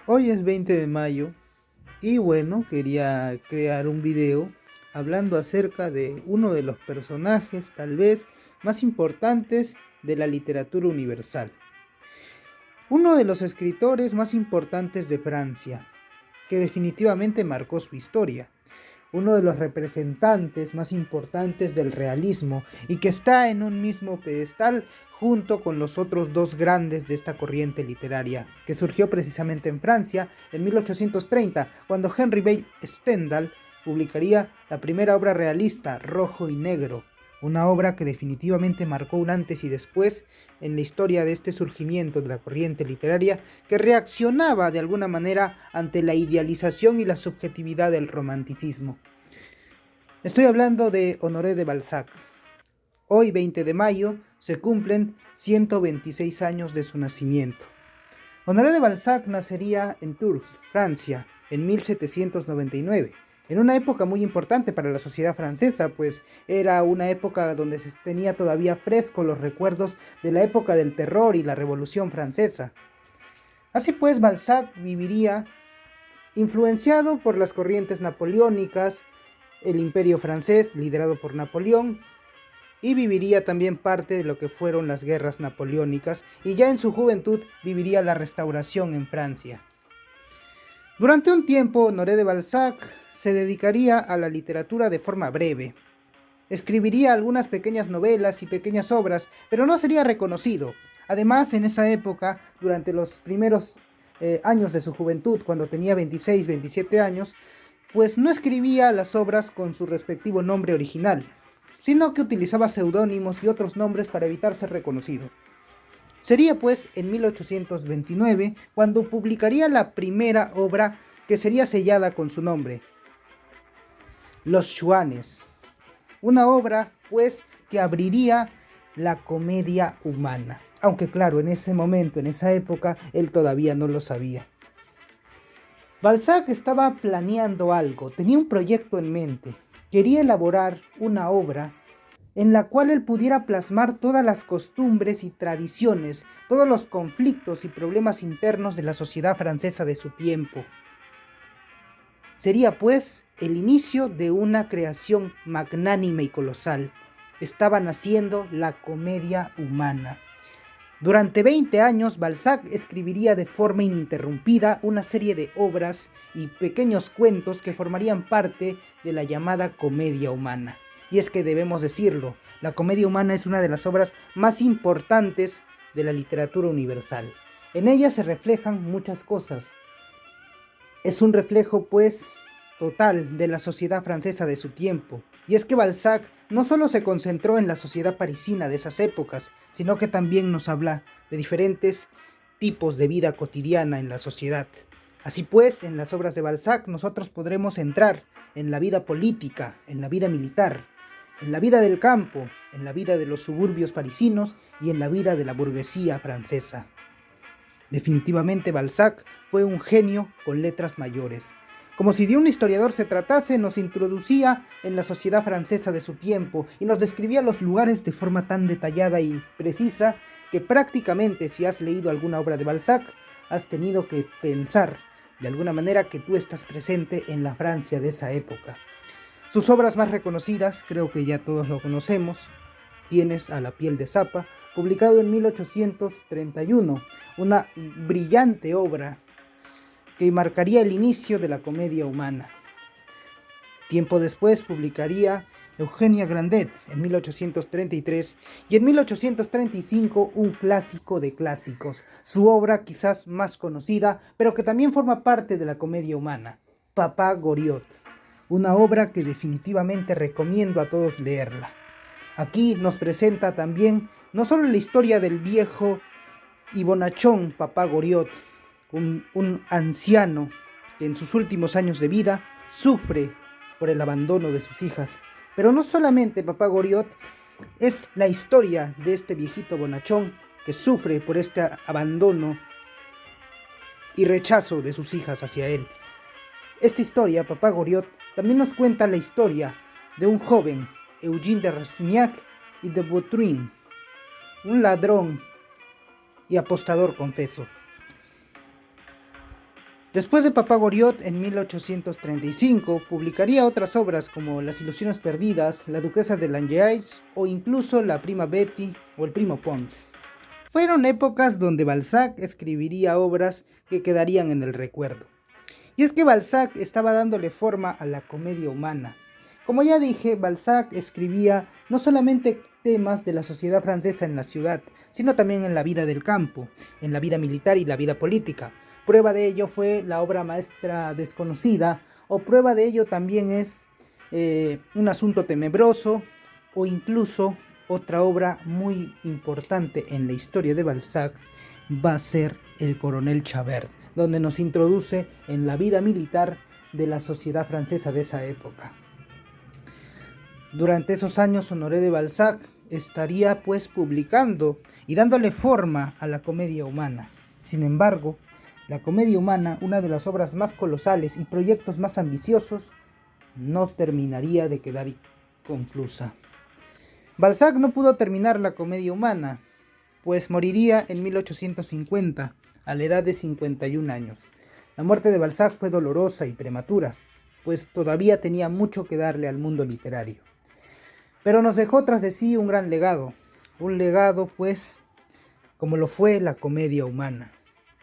Hoy es 20 de mayo y bueno, quería crear un video hablando acerca de uno de los personajes tal vez más importantes de la literatura universal. Uno de los escritores más importantes de Francia, que definitivamente marcó su historia. Uno de los representantes más importantes del realismo y que está en un mismo pedestal junto con los otros dos grandes de esta corriente literaria, que surgió precisamente en Francia en 1830, cuando Henry Bale Stendhal publicaría la primera obra realista, Rojo y Negro, una obra que definitivamente marcó un antes y después en la historia de este surgimiento de la corriente literaria que reaccionaba de alguna manera ante la idealización y la subjetividad del romanticismo. Estoy hablando de Honoré de Balzac. Hoy, 20 de mayo, se cumplen 126 años de su nacimiento. Honoré de Balzac nacería en Tours, Francia, en 1799, en una época muy importante para la sociedad francesa, pues era una época donde se tenía todavía fresco los recuerdos de la época del terror y la Revolución Francesa. Así pues, Balzac viviría influenciado por las corrientes napoleónicas, el imperio francés liderado por Napoleón, y viviría también parte de lo que fueron las guerras napoleónicas, y ya en su juventud viviría la restauración en Francia. Durante un tiempo, Honoré de Balzac se dedicaría a la literatura de forma breve. Escribiría algunas pequeñas novelas y pequeñas obras, pero no sería reconocido. Además, en esa época, durante los primeros años de su juventud, cuando tenía 26, 27 años, pues no escribía las obras con su respectivo nombre original, sino que utilizaba seudónimos y otros nombres para evitar ser reconocido. Sería pues en 1829 cuando publicaría la primera obra que sería sellada con su nombre, Los Chouanes, una obra pues que abriría la comedia humana, aunque claro, en ese momento, en esa época, él todavía no lo sabía. Balzac estaba planeando algo, tenía un proyecto en mente. Quería elaborar una obra en la cual él pudiera plasmar todas las costumbres y tradiciones, todos los conflictos y problemas internos de la sociedad francesa de su tiempo. Sería pues el inicio de una creación magnánime y colosal. Estaba naciendo la comedia humana. Durante 20 años, Balzac escribiría de forma ininterrumpida una serie de obras y pequeños cuentos que formarían parte de la llamada comedia humana. Y es que debemos decirlo, la comedia humana es una de las obras más importantes de la literatura universal. En ella se reflejan muchas cosas. Es un reflejo, pues, total de la sociedad francesa de su tiempo. Y es que Balzac no solo se concentró en la sociedad parisina de esas épocas, sino que también nos habla de diferentes tipos de vida cotidiana en la sociedad. Así pues, en las obras de Balzac nosotros podremos entrar en la vida política, en la vida militar, en la vida del campo, en la vida de los suburbios parisinos y en la vida de la burguesía francesa. Definitivamente Balzac fue un genio con letras mayores. Como si de un historiador se tratase, nos introducía en la sociedad francesa de su tiempo y nos describía los lugares de forma tan detallada y precisa que prácticamente si has leído alguna obra de Balzac, has tenido que pensar de alguna manera que tú estás presente en la Francia de esa época. Sus obras más reconocidas, creo que ya todos lo conocemos, Tienes a la piel de Zapa, publicado en 1831, una brillante obra que marcaría el inicio de la comedia humana. Tiempo después publicaría Eugenia Grandet en 1833 y en 1835 un clásico de clásicos, su obra quizás más conocida, pero que también forma parte de la comedia humana, Papá Goriot, una obra que definitivamente recomiendo a todos leerla. Aquí nos presenta también no solo la historia del viejo y bonachón Papá Goriot, un anciano que en sus últimos años de vida sufre por el abandono de sus hijas. Pero no solamente Papá Goriot es la historia de este viejito bonachón que sufre por este abandono y rechazo de sus hijas hacia él. Esta historia, Papá Goriot, también nos cuenta la historia de un joven, Eugène de Rastignac y de Vautrin, un ladrón y apostador confeso. Después de Papá Goriot, en 1835, publicaría otras obras como Las ilusiones perdidas, La duquesa de Langeais o incluso La prima Betty o El primo Pons. Fueron épocas donde Balzac escribiría obras que quedarían en el recuerdo. Y es que Balzac estaba dándole forma a la comedia humana. Como ya dije, Balzac escribía no solamente temas de la sociedad francesa en la ciudad, sino también en la vida del campo, en la vida militar y la vida política. Prueba de ello fue la obra maestra desconocida, o prueba de ello también es Un asunto tenebroso, o incluso otra obra muy importante en la historia de Balzac va a ser El coronel Chabert, donde nos introduce en la vida militar de la sociedad francesa de esa época. Durante esos años Honoré de Balzac estaría pues publicando y dándole forma a la comedia humana. Sin embargo, la comedia humana, una de las obras más colosales y proyectos más ambiciosos, no terminaría de quedar conclusa. Balzac no pudo terminar la comedia humana, pues moriría en 1850, a la edad de 51 años. La muerte de Balzac fue dolorosa y prematura, pues todavía tenía mucho que darle al mundo literario. Pero nos dejó tras de sí un gran legado, un legado pues como lo fue la comedia humana,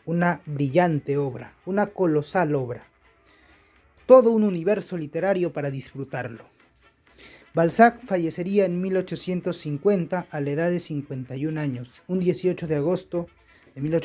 una brillante obra, una colosal obra, todo un universo literario para disfrutarlo. Balzac fallecería en 1850 a la edad de 51 años, un 18 de agosto de 1850.